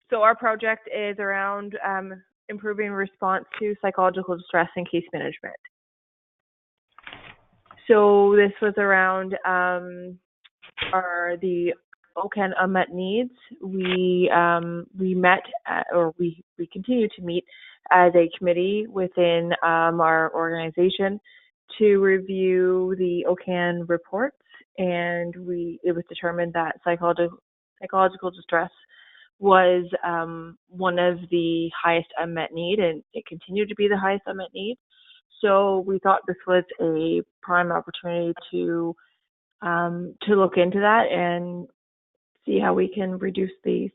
So our project is around improving response to psychological distress and case management. So this was around the OCAN unmet needs. We met, or we continue to meet as a committee within our organization to review the OCAN reports, and it was determined that psychological distress was one of the highest unmet need, and it continued to be the highest unmet need. So we thought this was a prime opportunity to look into that and see how we can reduce the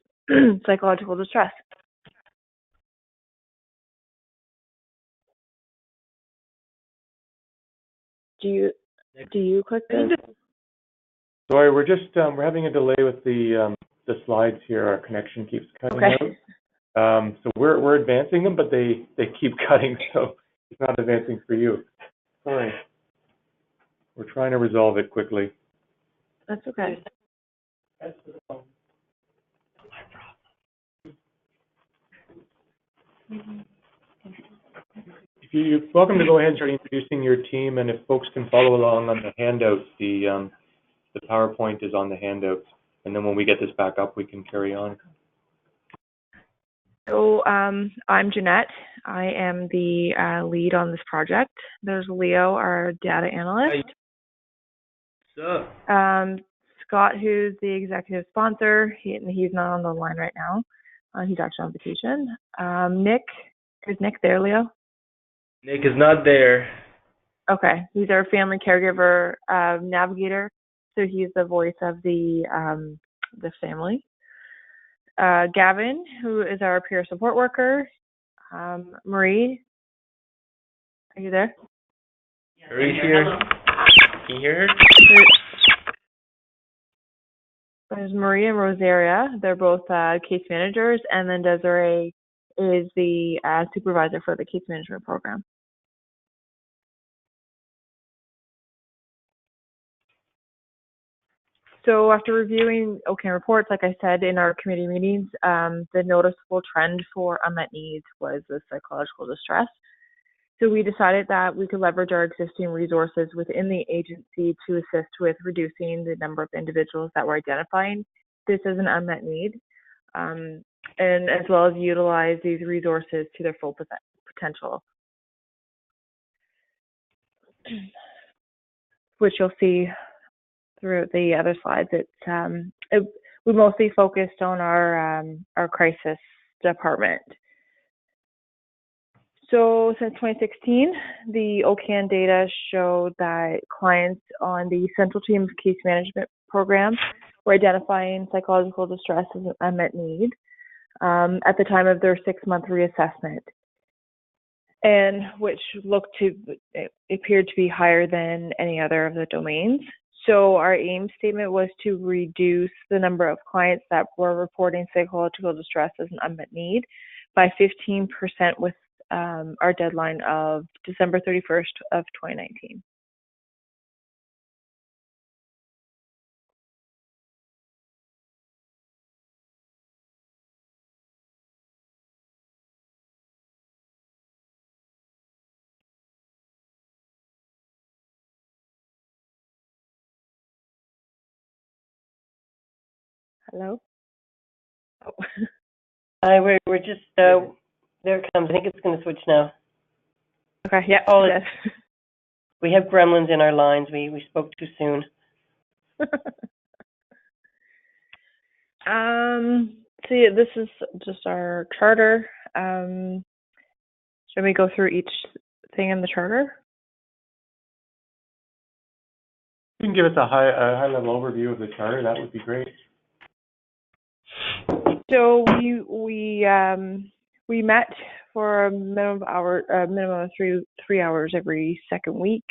psychological distress. Do you click this? Sorry, we're having a delay with the slides here. Our connection keeps cutting out. So we're advancing them, but they keep cutting, so it's not advancing for you. Sorry. We're trying to resolve it quickly. That's okay. You're welcome to go ahead and start introducing your team, and if folks can follow along on the handouts, the PowerPoint is on the handouts, and then when we get this back up, we can carry on. So I'm Jeanette. I am the lead on this project. There's Leo, our data analyst. Scott, who's the executive sponsor. He's not on the line right now. He's actually on vacation. Nick, is Nick there, Leo? Nick is not there. Okay, he's our family caregiver navigator, so he's the voice of the family. Gavin, who is our peer support worker. Marie, are you there? Marie's here. Can you hear her? There's Marie and Rosaria. They're both case managers, and then Desiree is the supervisor for the case management program. So after reviewing OCAN reports, like I said in our committee meetings, the noticeable trend for unmet needs was the psychological distress. So we decided that we could leverage our existing resources within the agency to assist with reducing the number of individuals that were identifying this as an unmet need, and as well as utilize these resources to their full potential, which you'll see through the other slides. We mostly focused on our crisis department. So since 2016, the OCAN data showed that clients on the Central Team Case Management Program were identifying psychological distress as an unmet need at the time of their 6-month reassessment, and which appeared to be higher than any other of the domains. So our aim statement was to reduce the number of clients that were reporting psychological distress as an unmet need by 15% with our deadline of December 31st of 2019. Hello? Oh. Hi, we're just, there it comes. I think it's going to switch now. Okay, yeah. We have gremlins in our lines. We spoke too soon. So yeah, this is just our charter. Should we go through each thing in the charter? You can give us a high-level overview of the charter. That would be great. So we met for a minimum of three hours every second week.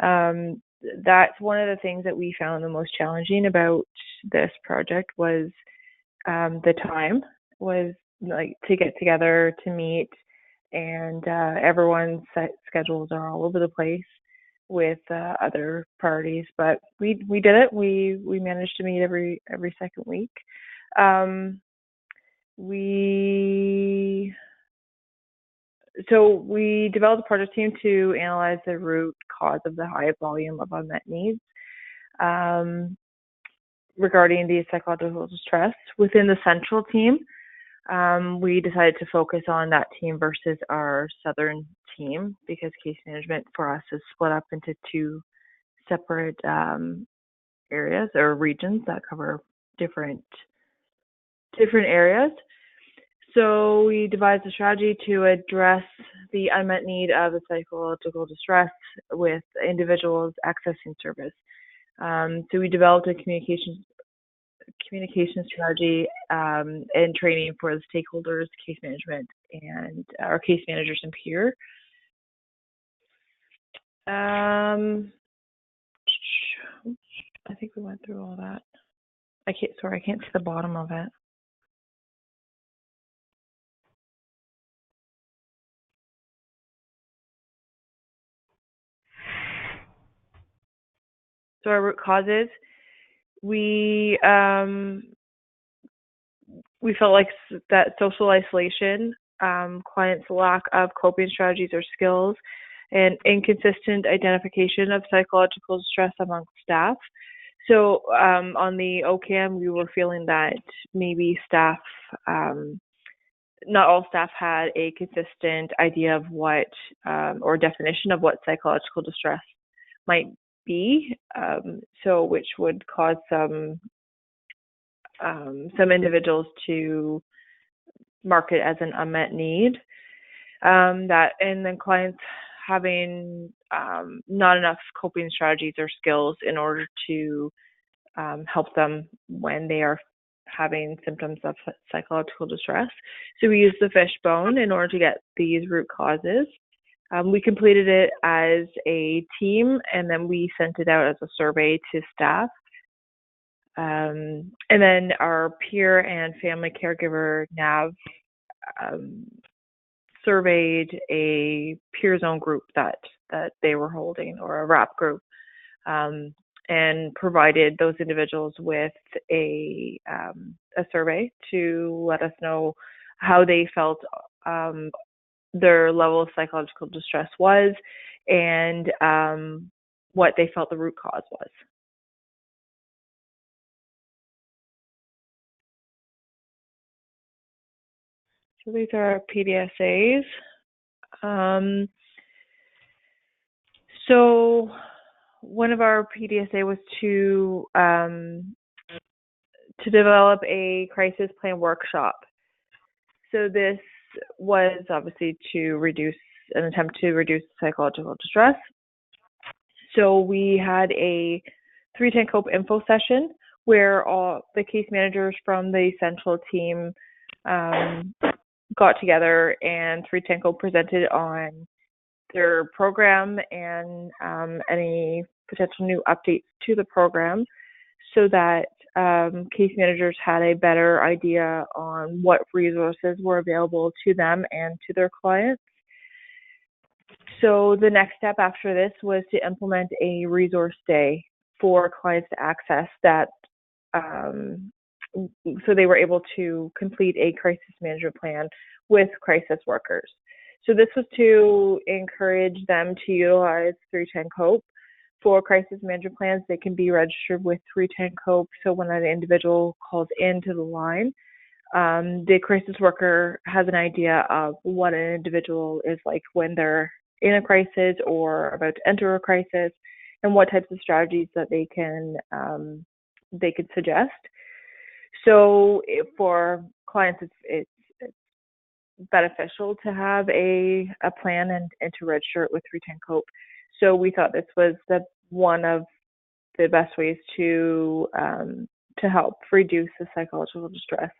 That's one of the things that we found the most challenging about this project was the time was like to get together to meet, and everyone's schedules are all over the place with other parties, but we did it. We managed to meet every second week. we developed a project team to analyze the root cause of the high volume of unmet needs regarding the psychological distress. Within the central team, we decided to focus on that team versus our southern team because case management for us is split up into two separate areas or regions that cover different areas. So we devised a strategy to address the unmet need of the psychological distress with individuals accessing service. So we developed a communication strategy and training for the stakeholders, case management, and our case managers and peer. I think we went through all that. I can't see the bottom of it. So our root causes, we felt like that social isolation, clients' lack of coping strategies or skills, and inconsistent identification of psychological distress amongst staff. So on the OCAM, we were feeling that maybe staff, not all staff had a consistent idea of what or definition of what psychological distress might be, so which would cause some individuals to mark it as an unmet need. And then clients having not enough coping strategies or skills in order to help them when they are having symptoms of psychological distress. So we used the fishbone in order to get these root causes. We completed it as a team, and then we sent it out as a survey to staff. And then our peer and family caregiver NAV surveyed a peer zone group that they were holding, or a RAP group, and provided those individuals with a survey to let us know how they felt their level of psychological distress was, and what they felt the root cause was. So these are our PDSAs. So one of our PDSA was to develop a crisis plan workshop. So this was obviously an attempt to reduce psychological distress. So we had a 310 COPE info session where all the case managers from the central team got together, and 310 COPE presented on their program and any potential new updates to the program, so that case managers had a better idea on what resources were available to them and to their clients. So the next step after this was to implement a resource day for clients to access that, so they were able to complete a crisis management plan with crisis workers. So this was to encourage them to utilize 310 COPE for crisis management plans. They can be registered with 310 COPE, so when an individual calls into the line, the crisis worker has an idea of what an individual is like when they're in a crisis or about to enter a crisis, and what types of strategies that they can suggest. So for clients, it's beneficial to have a plan and to register it with 310 COPE. So we thought this was one of the best ways to help reduce the psychological distress,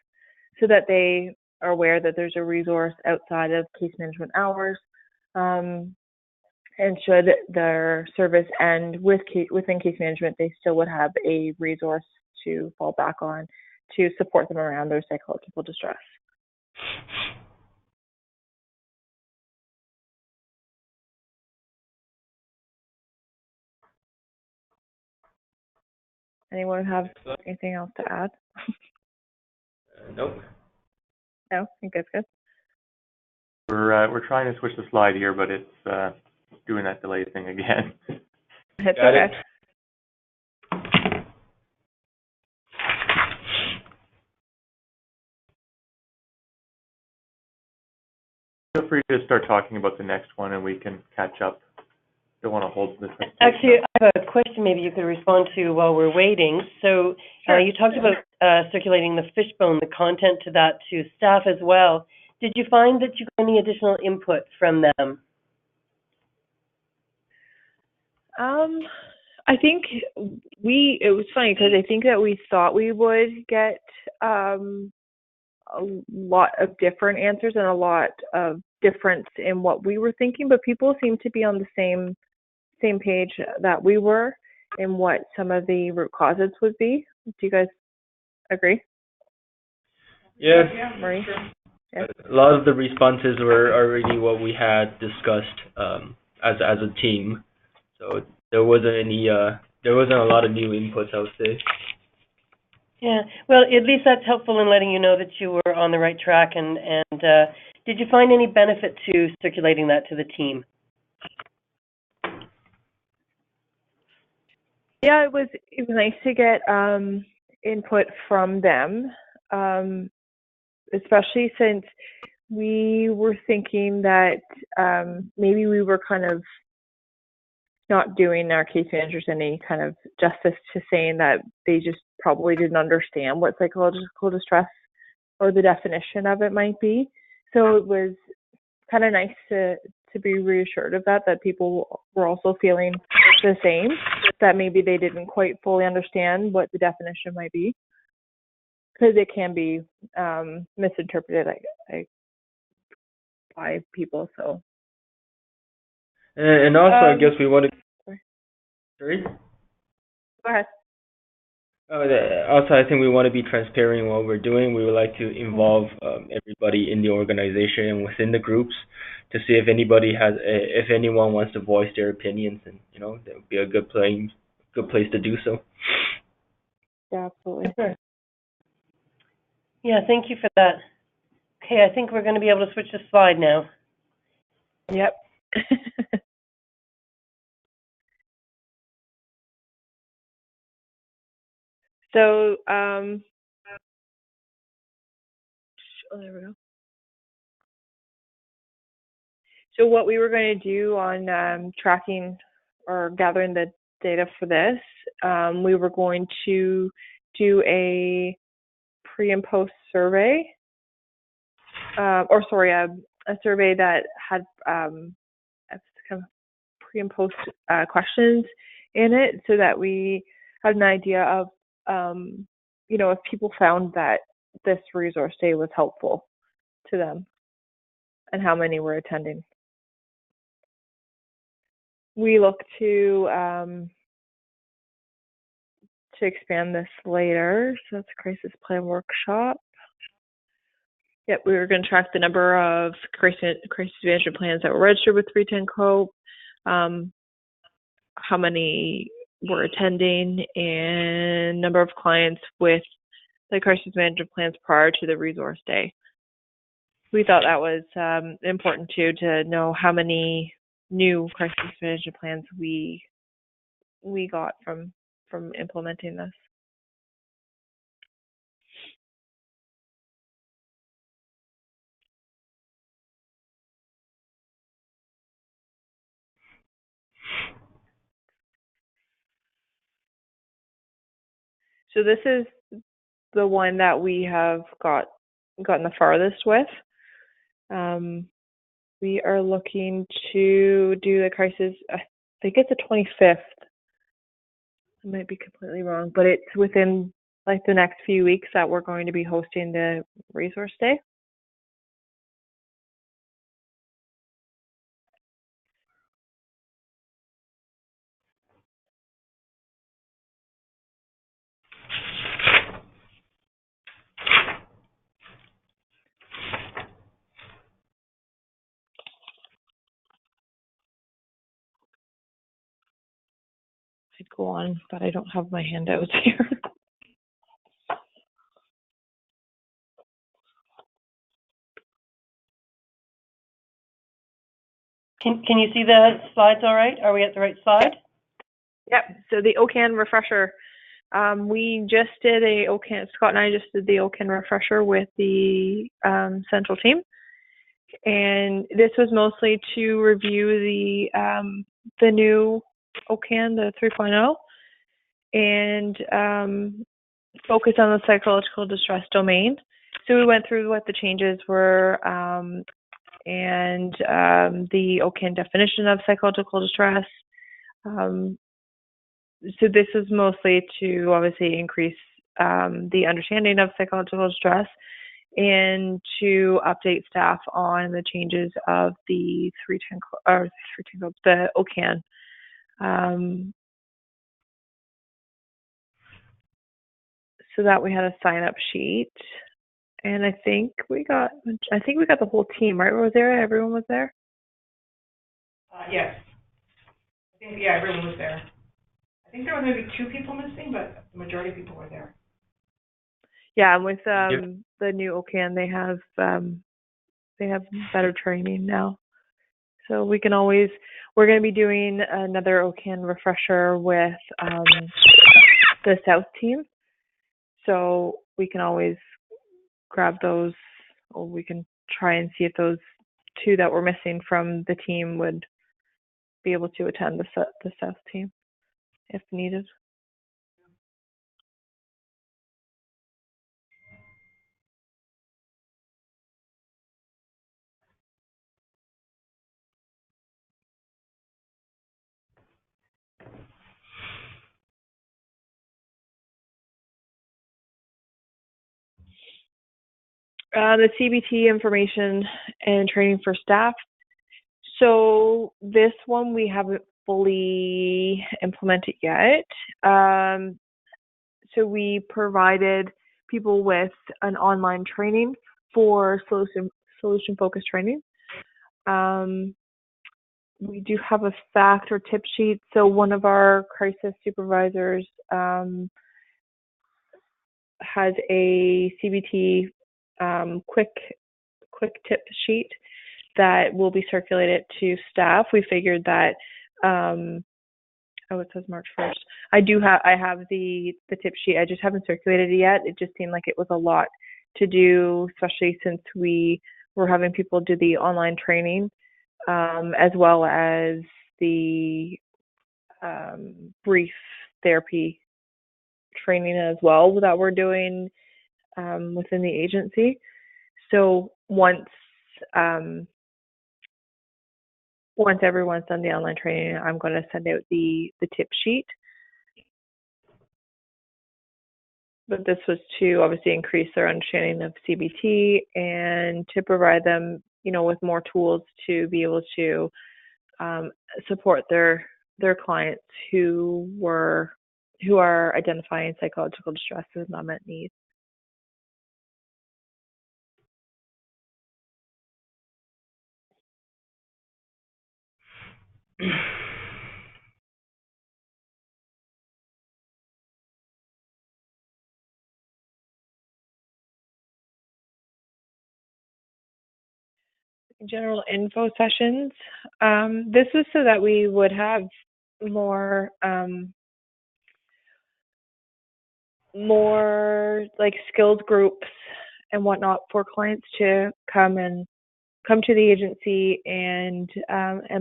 so that they are aware that there's a resource outside of case management hours, and should their service end within case management, they still would have a resource to fall back on to support them around their psychological distress. Anyone have anything else to add? Nope. No, I think that's good. We're trying to switch the slide here, but it's doing that delay thing again. It's Got okay. it. Feel free to start talking about the next one, and we can catch up. Don't want to hold this. Actually, I have a question maybe you could respond to while we're waiting. So you talked about circulating the fishbone, the content to that to staff as well. Did you find that you got any additional input from them? I think it was funny because I think that we thought we would get a lot of different answers and a lot of difference in what we were thinking, but people seem to be on the same page that we were in what some of the root causes would be. Do you guys agree? Yeah. Marie? Yeah. A lot of the responses were already what we had discussed as a team. So there wasn't a lot of new inputs, I would say. Yeah, well, at least that's helpful in letting you know that you were on the right track. And did you find any benefit to circulating that to the team? Yeah, it was nice to get input from them, especially since we were thinking that maybe we were kind of not doing our case managers any kind of justice to saying that they just probably didn't understand what psychological distress or the definition of it might be. So it was kind of nice to be reassured of that people were also feeling the same, that maybe they didn't quite fully understand what the definition might be, because it can be misinterpreted by people. So. And also, I guess we want to. Sorry. Go ahead. Also, I think we want to be transparent in what we're doing. We would like to involve everybody in the organization and within the groups to see if anyone wants to voice their opinions, and that would be a good place to do so. Yeah, absolutely. Yeah, thank you for that. Okay, I think we're going to be able to switch the slide now. Yep. So, oh, there we go. So what we were going to do on tracking or gathering the data for this, we were going to do a pre and post survey, a survey that had kind of pre and post questions in it, so that we had an idea of, if people found that this resource day was helpful to them and how many were attending. We look to expand this later. So it's a crisis plan workshop. Yep, we were going to track the number of crisis management plans that were registered with 310 Co. How many were attending, and number of clients with the crisis management plans prior to the resource day. We thought that was important too, to know how many new crisis management plans we got from implementing this. So this is the one that we have gotten the farthest with. We are looking to do the crisis, I think it's the 25th. I might be completely wrong, but it's within the next few weeks that we're going to be hosting the resource day. I'd go on, but I don't have my handouts here. Can you see the slides all right? Are we at the right slide? Yep. So the OCAN refresher. We just did Scott and I just did the OCAN refresher with the central team. And this was mostly to review the new OCAN, the 3.0, and focus on the psychological distress domain. So we went through what the changes were and the OCAN definition of psychological distress. So this is mostly to obviously increase the understanding of psychological distress and to update staff on the changes of the the OCAN. So that we had a sign up sheet, and I think we got the whole team, right? Was there? Everyone was there? Yes. I think, yeah, everyone was there. I think there were maybe 2 people missing, but the majority of people were there. Yeah, and with the new OCAN, they have better training now. So we're going to be doing another OCAN refresher with the South team. So we can always grab those, or we can try and see if those 2 that were missing from the team would be able to attend the South team if needed. The CBT information and training for staff. So this one we haven't fully implemented yet. So we provided people with an online training for solution focused training. We do have a fact or tip sheet. So one of our crisis supervisors has a CBT quick tip sheet that will be circulated to staff. We figured that it says March 1st. I have the tip sheet. I just haven't circulated it yet. It just seemed like it was a lot to do, especially since we were having people do the online training, as well as the brief therapy training as well that we're doing within the agency. So once everyone's done the online training, I'm going to send out the tip sheet. But this was to obviously increase their understanding of CBT and to provide them, with more tools to be able to support their clients who are identifying psychological distress as an unmet need. General info sessions. This is so that we would have more like skilled groups and whatnot for clients to come to the agency and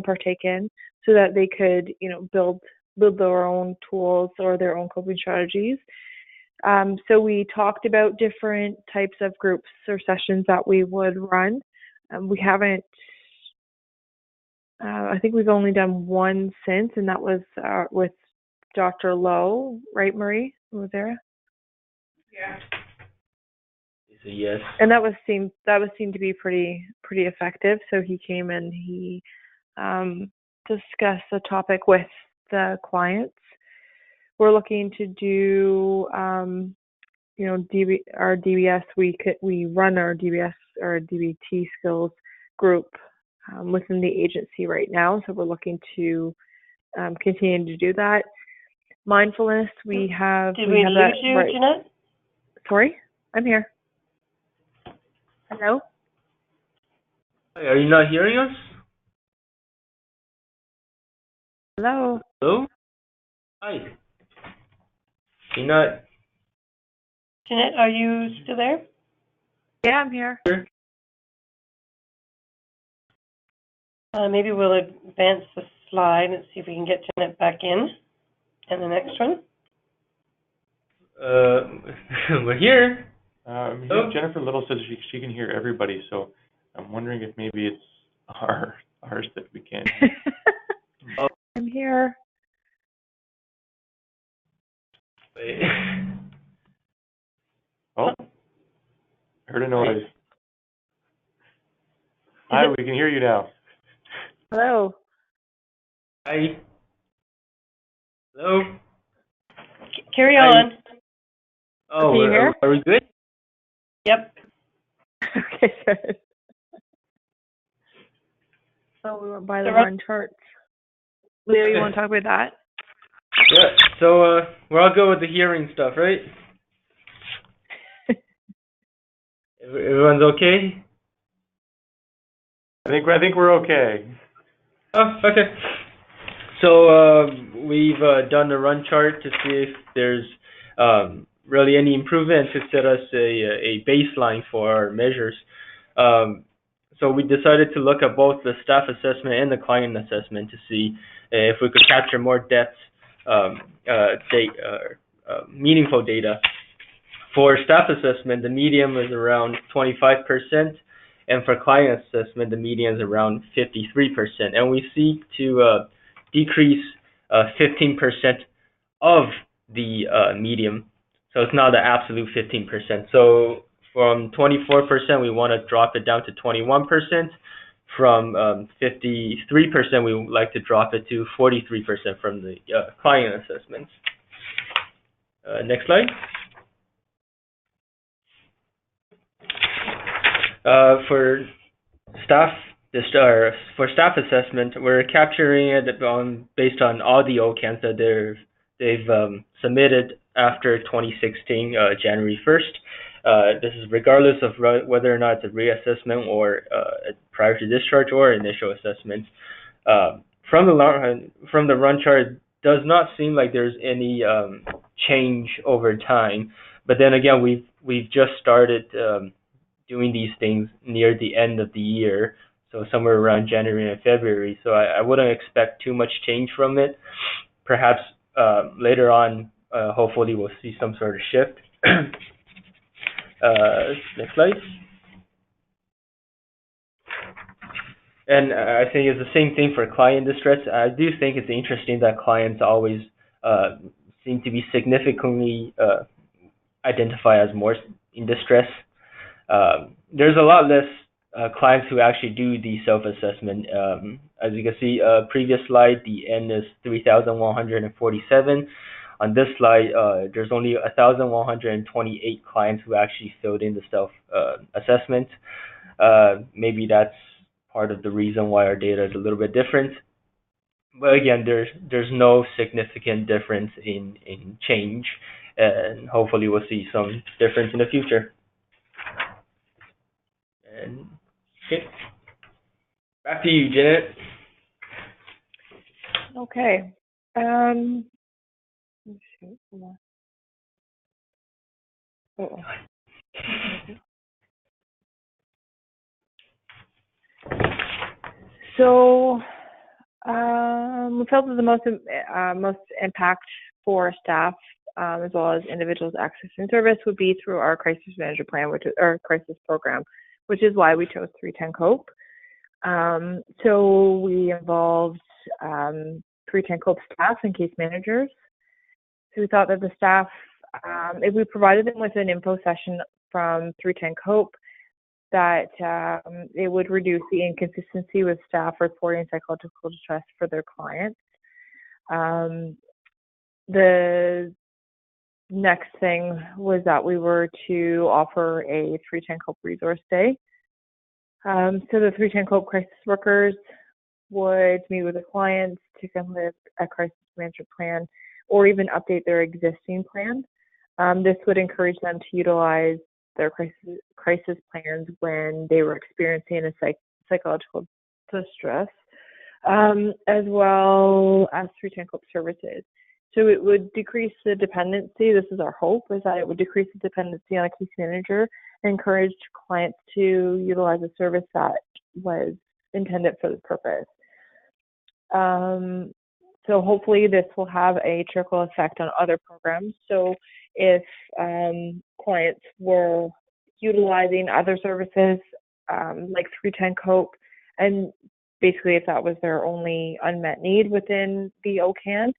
partake in, so that they could build their own tools or their own coping strategies. So we talked about different types of groups or sessions that we would run. We haven't, I think we've only done one since, and that was with Dr. Lowe, right, Marie? Was there? Yeah. It's a yes. And that seemed to be pretty effective. So he came and he discussed the topic with the clients. We're looking to do our DBS. We run our DBS or DBT skills group within the agency right now. So we're looking to continue to do that. Mindfulness, we have. Did we lose you, right. Jeanette? Sorry, I'm here. Hello? Are you not hearing us? Hello. Hello? Hi. Jeanette? Jeanette, are you still there? Yeah, I'm here. Maybe we'll advance the slide and see if we can get Jeanette back in. And the next one. We're here. Jennifer Little says she can hear everybody, so I'm wondering if maybe it's ours that we can't hear. I'm here. Wait. Oh, heard a noise. Hi, we can hear you now. Hello. Hi. Hello? Carry Hi. on. Oh, Can you hear? are we good? Yep. Okay, good. Oh, we went by the So, wrong charts. Leo, you want to talk about that? Yeah, so we're all good with the hearing stuff, right? Everyone's okay? I think we're okay. Oh, okay. So we've done the run chart to see if there's really any improvement to set us a baseline for our measures. So we decided to look at both the staff assessment and the client assessment to see if we could capture more depth, meaningful data. For staff assessment, the median was around 25%, and for client assessment, the median is around 53%. And we seek to decrease 15% of the median, so it's not the absolute 15%. So from 24%, we want to drop it down to 21%. From 53%, we would like to drop it to 43% from the client assessments. Next slide. For staff assessment, we're capturing it based on all the OCANs that they've submitted after 2016, January 1st. This is regardless of whether or not it's a reassessment or prior to discharge or initial assessment. From the run chart, it does not seem like there's any change over time. But then again, we've just started doing these things near the end of the year, so somewhere around January and February. So I wouldn't expect too much change from it. Perhaps later on, hopefully we'll see some sort of shift. Next slide. And I think it's the same thing for client distress. I do think it's interesting that clients always seem to be significantly identified as more in distress. There's a lot less clients who actually do the self-assessment. As you can see, previous slide, the N is 3,147. On this slide, there's only 1,128 clients who actually filled in the self-assessment. Maybe that's part of the reason why our data is a little bit different. But again, there's no significant difference in change, and hopefully we'll see some difference in the future. And okay, back to you, Janet. Okay. So we felt that the most impact for staff as well as individuals accessing service would be through our crisis management plan, which is our crisis program, which is why we chose 310 COPE. So we involved 310 COPE staff and case managers. So we thought that the staff, if we provided them with an info session from 310 COPE, that it would reduce the inconsistency with staff reporting psychological distress for their clients. The next thing was that we were to offer a 310 COPE resource day. So the 310 COPE crisis workers would meet with the clients to come with a crisis management plan or even update their existing plan. This would encourage them to utilize their crisis plans when they were experiencing a psychological distress. as well as 310 COPE services. So it would decrease the dependency. This is our hope, is that it would decrease the dependency on a case manager and encourage clients to utilize a service that was intended for this purpose. So hopefully this will have a trickle effect on other programs. So if clients were utilizing other services like 310 COPE, and basically if that was their only unmet need within the OCAN,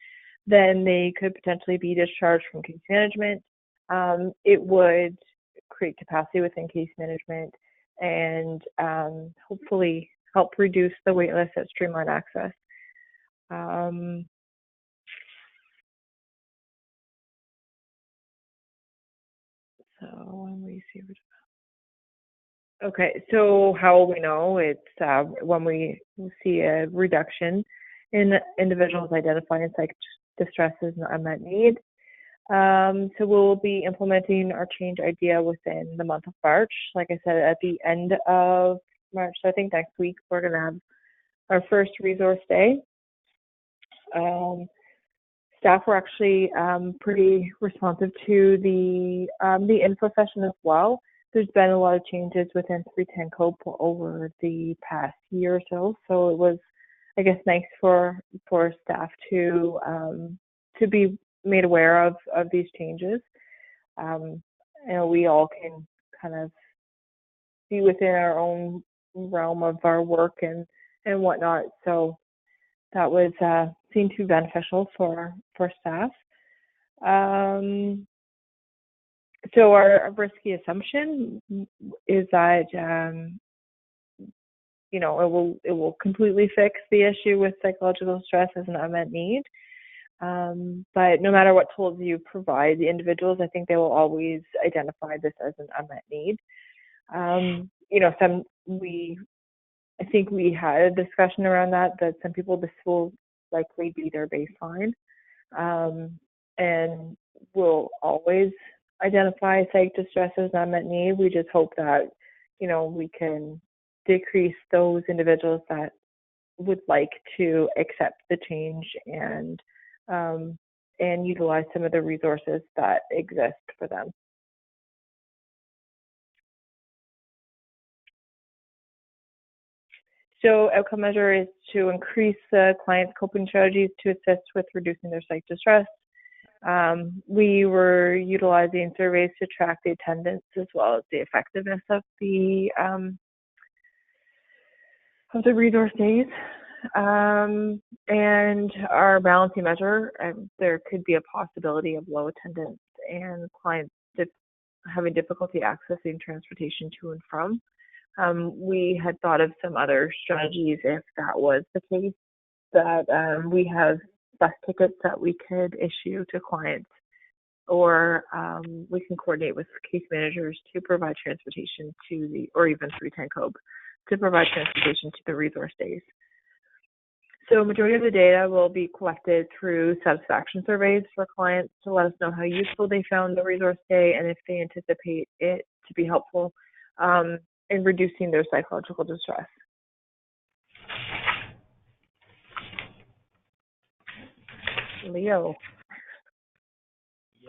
then they could potentially be discharged from case management. It would create capacity within case management and hopefully help reduce the wait list at streamline access. So when we see, okay, so how will we know? It's when we see a reduction in individuals identifying psych distress as an unmet need. So we'll be implementing our change idea within the month of March. Like I said, at the end of March, so I think next week we're going to have our first resource day. Staff were actually pretty responsive to the info session as well. There's been a lot of changes within 310 COPE over the past year or so it was, I guess, nice for staff to be made aware of these changes. We all can kind of be within our own realm of our work and whatnot. So that was seemed to be beneficial for staff. So our risky assumption is that it will completely fix the issue with psychological stress as an unmet need. But no matter what tools you provide the individuals, I think they will always identify this as an unmet need. I think we had a discussion around that some people, this will likely be their baseline, and will always identify psych distress as an unmet need. We just hope that, we can decrease those individuals that would like to accept the change and utilize some of the resources that exist for them. So outcome measure is to increase the client's coping strategies to assist with reducing their psych distress. We were utilizing surveys to track the attendance as well as the effectiveness of the resource days. And our balancing measure, there could be a possibility of low attendance and clients having difficulty accessing transportation to and from. We had thought of some other strategies if that was the case, that we have bus tickets that we could issue to clients, or we can coordinate with case managers to provide transportation or even 310 COPE to provide transportation to the resource days. So majority of the data will be collected through satisfaction surveys for clients to let us know how useful they found the resource day and if they anticipate it to be helpful in reducing their psychological distress. Leo.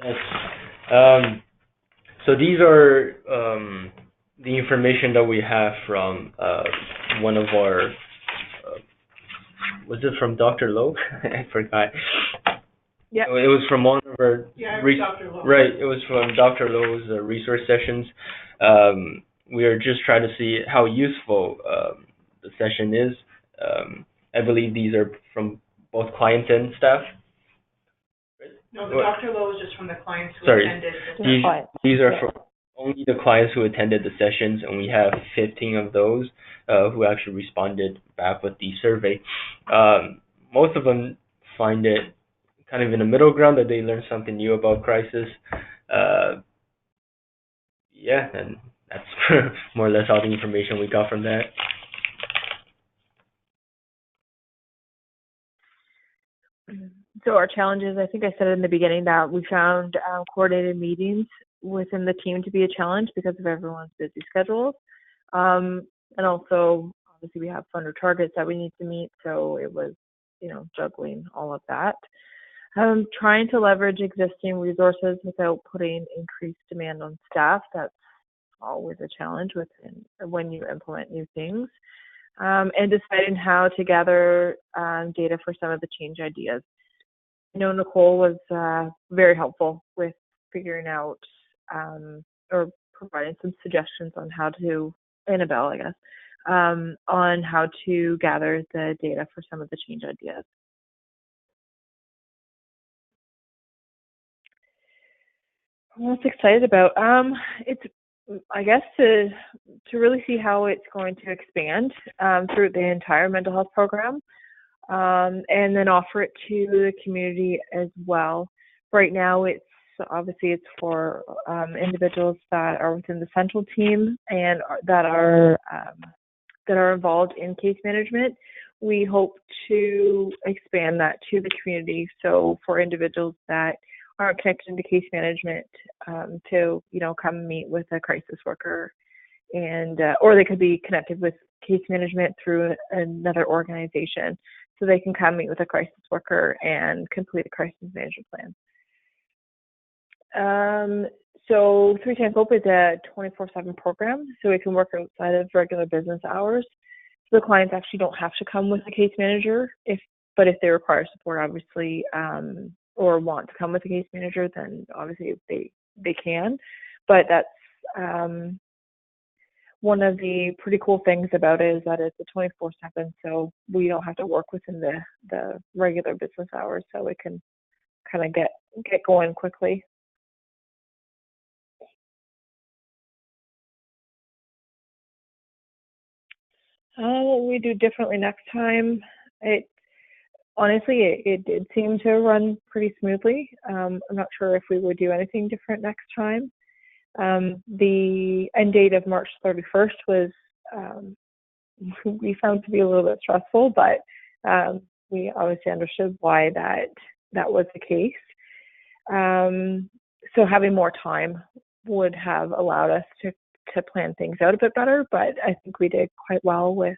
Yes. So these are the information that we have from one of our, was it from Dr. Lowe? I forgot. Yeah. It was from one of our, Dr. Lowe. Right, it was from Dr. Lowe's resource sessions. We are just trying to see how useful the session is. I believe these are from both clients and staff. No, the Dr. Lowe is just from the clients who attended. These are for only the clients who attended the sessions, and we have 15 of those who actually responded back with the survey. Most of them find it kind of in the middle ground, that they learned something new about crisis. Yeah, and that's more or less all the information we got from that. So our challenges, I think I said in the beginning that we found coordinated meetings within the team to be a challenge because of everyone's busy schedules. And also, obviously we have funder targets that we need to meet, so it was, juggling all of that. Trying to leverage existing resources without putting increased demand on staff. That's always a challenge when you implement new things. And deciding how to gather data for some of the change ideas. Nicole was very helpful with figuring out or providing some suggestions on how to, Annabelle, I guess, on how to gather the data for some of the change ideas. I'm most excited about it's, I guess, to really see how it's going to expand through the entire mental health program, and then offer it to the community as well. Right now, it's for individuals that are within the central team and that are involved in case management. We hope to expand that to the community. So for individuals that aren't connected to case management, to come meet with a crisis worker, and or they could be connected with case management through another organization, so they can come meet with a crisis worker and complete a crisis management plan. So 310-COPE is a 24/7 program, so it can work outside of regular business hours. So the clients actually don't have to come with a case manager, but if they require support, obviously, or want to come with a case manager, then obviously they can. But that's one of the pretty cool things about it is that it's a 24/7, so we don't have to work within the regular business hours, so it can kind of get going quickly. What we do differently next time, it did seem to run pretty smoothly. I'm not sure if we would do anything different next time. The end date of March 31st was, we found to be a little bit stressful, but we obviously understood why that was the case. So having more time would have allowed us to plan things out a bit better, but I think we did quite well with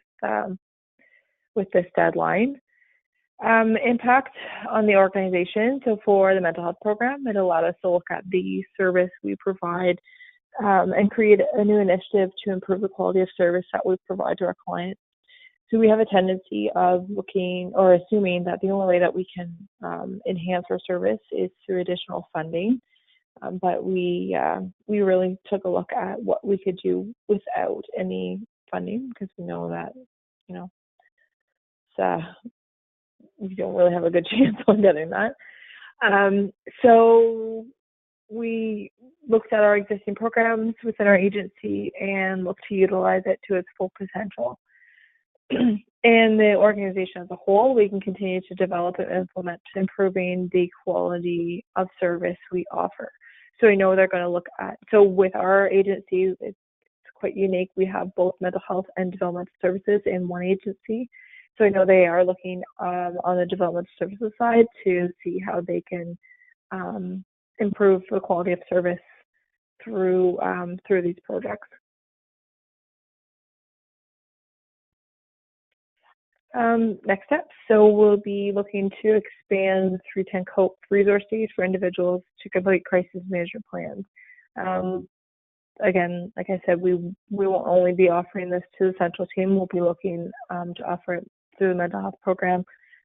this deadline. Impact on the organization. So for the mental health program, it allowed us to look at the service we provide and create a new initiative to improve the quality of service that we provide to our clients. So we have a tendency of looking or assuming that the only way that we can enhance our service is through additional funding. But we really took a look at what we could do without any funding, because we know that, you don't really have a good chance on getting that. So we looked at our existing programs within our agency and looked to utilize it to its full potential. And the organization as a whole, we can continue to develop and implement improving the quality of service we offer. So we know they're going to look at, so with our agency, it's quite unique. We have both mental health and developmental services in one agency. So I know they are looking on the developmental services side to see how they can improve the quality of service through these projects. Next step, so we'll be looking to expand 310-COPE resource days for individuals to complete crisis management plans. Again, like I said, we won't only be offering this to the central team. We'll be looking to offer it through the mental health program,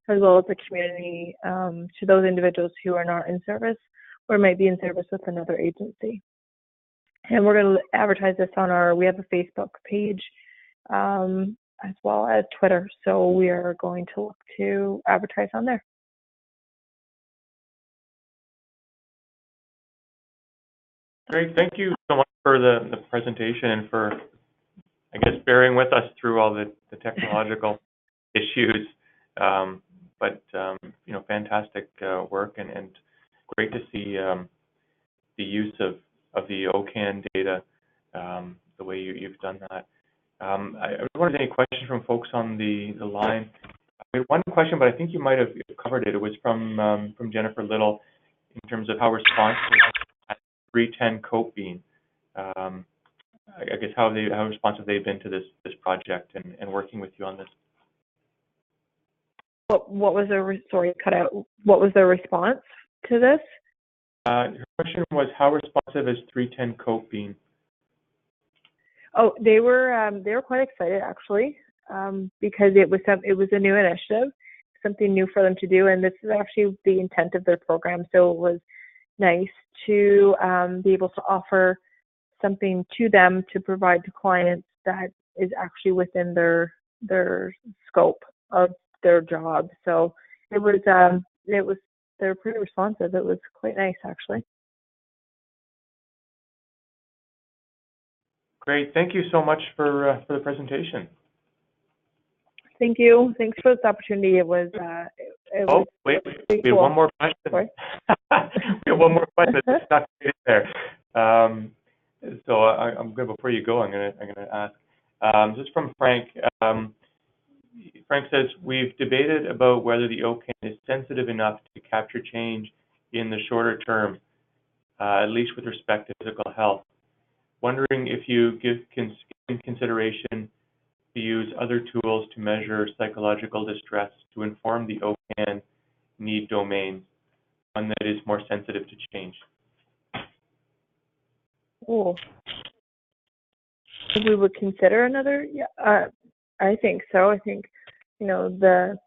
as well as the community, to those individuals who are not in service or might be in service with another agency. And we're going to advertise this on we have a Facebook page, as well as Twitter. So we are going to look to advertise on there. Great. Thank you so much for the presentation and for, I guess, bearing with us through all the technological issues. But fantastic work and great to see the use of the OCAN data, the way you've done that. I wonder if any questions from folks on the line. I had one question, but I think you might have covered it. It was from Jennifer Little in terms of how responsive 310-COPE being. I guess how responsive they've been to this project and working with you on this. What was sorry, cut out. What was their response to this? Her question was, how responsive has 310 COPE been? Oh, they were quite excited actually, because it was a new initiative, something new for them to do, and this is actually the intent of their program. So it was nice to be able to offer something to them to provide to clients that is actually within their scope of their job. So it was they're pretty responsive. It was quite nice actually. Great. Thank you so much for the presentation. Thank you. Thanks for this opportunity. It was Wait, we have one more question. Sorry? We have one more question that's not there. So I'm good. Before you go, I'm gonna ask. This is from Frank. Frank says, we've debated about whether the OCAN is sensitive enough to capture change in the shorter term, at least with respect to physical health. Wondering if you give consideration to use other tools to measure psychological distress to inform the OCAN need domains, one that is more sensitive to change. Cool. We would consider another, yeah. I think so. I think, the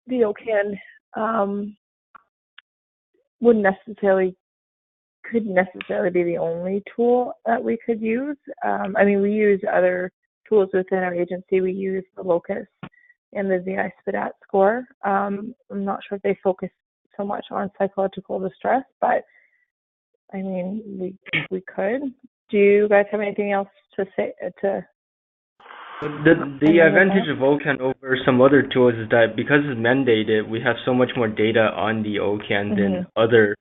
OCAN couldn't necessarily be the only tool that we could use. We use other tools within our agency. We use the LOCUS and the ZI SPDAT score. I'm not sure if they focus so much on psychological distress, but we could. Do you guys have anything else to say? The advantage of OCAN over some other tools is that because it's mandated, we have so much more data on the OCAN than other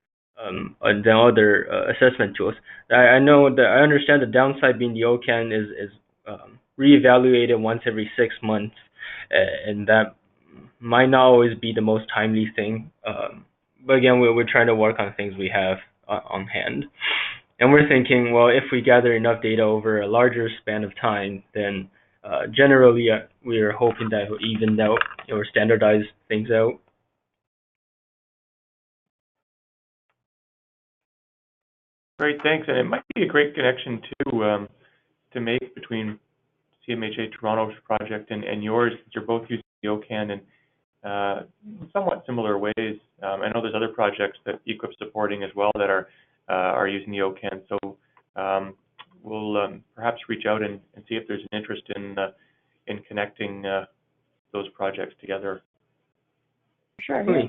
assessment tools. I understand the downside being the OCAN is reevaluated once every 6 months, and that might not always be the most timely thing. But again, we're trying to work on things we have on hand. And we're thinking, well, if we gather enough data over a larger span of time, then generally we're hoping that it will even out or standardize things out. Great, thanks. And it might be a great connection to make between CMHA Toronto's project and yours, since you're both using the OCAN in somewhat similar ways. I know there's other projects that E-QIP's supporting as well that are using the OCAN. So we'll perhaps reach out and see if there's an interest in connecting those projects together. Sure. Yeah.